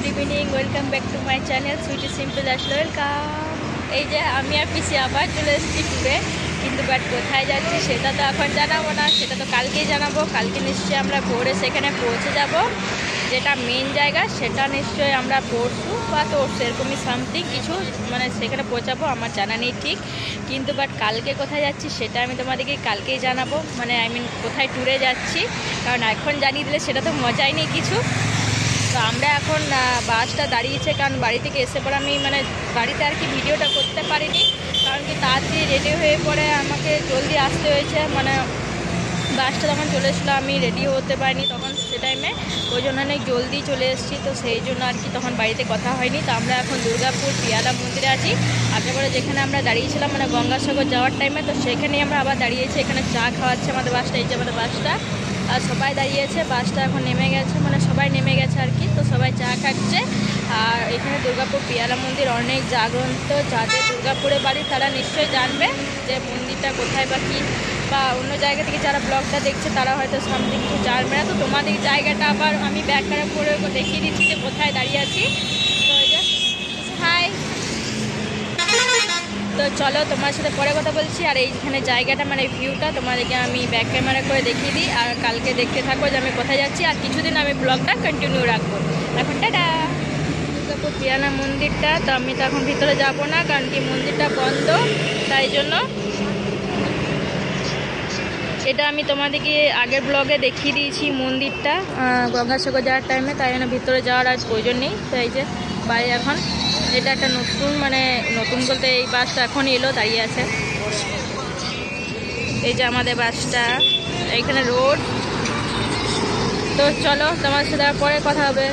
Good evening, welcome back to my channel sweety simple আসলে welcome. এই যে আমি আর পিসি আবার চলে এসেছি ট্যুরে, কিন্তু বাট কোথায় যাচ্ছি সেটা তো এখন জানাবো না, সেটা তো কালকেই জানাবো। কালকে নিশ্চয়ই আমরা ভোরে সেখানে পৌঁছে যাব, যেটা মেন জায়গা সেটা নিশ্চয়ই আমরা পরশু বা তো সেরকমই সামথিং কিছু মানে সেখানে পৌঁছাবো, আমার জানা নেই ঠিক। কিন্তু বাট কালকে কোথায় যাচ্ছি সেটা আমি তোমাদেরকে কালকেই জানাবো, মানে আই মিন কোথায় ট্যুরে যাচ্ছি, কারণ এখন জানিয়ে দিলে সেটা তো মজাই নেই কিছু। তো আমরা এখন বাসটা দাঁড়িয়েছে, কারণ বাড়ি থেকে এসে পরে আমি মানে বাড়িতে আর কি ভিডিওটা করতে পারিনি, কারণ কি তাড়াতাড়ি রেডি হয়ে পরে আমাকে জলদি আসতে হয়েছে, মানে বাসটা যখন চলে এসেছিলো আমি রেডি হতে পারিনি তখন সে টাইমে, ওই জন্য অনেক জলদি চলে এসেছি। তো সেই জন্য আর কি তখন বাড়িতে কথা হয়নি। তো আমরা এখন দুর্গাপুর পিয়ালা মন্দিরে আছি, তারপরে যেখানে আমরা দাঁড়িয়েছিলাম মানে গঙ্গাসাগর যাওয়ার টাইমে, তো সেখানেই আমরা আবার দাঁড়িয়েছি। এখানে চা খাওয়াচ্ছে আমাদের বাসটা, এই যে আমাদের বাসটা, আর সবাই দাঁড়িয়েছে। বাসটা এখন নেমে গেছে, মানে সবাই নেমে গেছে আর কি, তো সবাই চা খাচ্ছে। আর এখানে দুর্গাপুর পিয়ালা মন্দির অনেক জাগ্রন্ত, যাদের দুর্গাপুরে বাড়ি তারা নিশ্চয়ই জানবে যে মন্দিরটা কোথায় বা কী, বা অন্য জায়গা থেকে যারা ব্লগটা দেখছে তারা হয়তো সামথিং কিছু জানবে না। তো তোমাদের জায়গাটা আবার আমি ব্যাক ক্যামেরা করে দেখিয়ে দিচ্ছি যে কোথায় দাঁড়িয়ে আছি। তো এই যে হাই, তো চলো তোমার সাথে পরে কথা বলছি। আর এইখানে জায়গাটা মানে ভিউটা তোমাদেরকে আমি ব্যাক ক্যামেরা করে দেখিয়ে দিই, আর কালকে দেখতে থাকো যে আমি কোথায় যাচ্ছি, আর কিছুদিন আমি ব্লগটা কন্টিনিউ রাখবো। এখন টাটা। দুর্গাপুর পিয়ালা মন্দিরটা, তো আমি তো এখন ভিতরে যাবো না, কারণ কি মন্দিরটা বন্ধ, তাই জন্য। এটা আমি তোমাদেরকে আগের ব্লগে দেখিয়ে দিয়েছি মন্দিরটা গঙ্গাসাগর যাওয়ার টাইমে, তাই জন্য ভিতরে যাওয়ার আর প্রয়োজন নেই। তো এই যে বাইরে এখন এটা একটা নতুন, মানে নতুন বলতে এই বাসটা এখন এলো, দাঁড়িয়ে আছে। এই যে আমাদের বাসটা, এইখানে রোড। তো চলো তোমার সাথে পরে কথা হবে।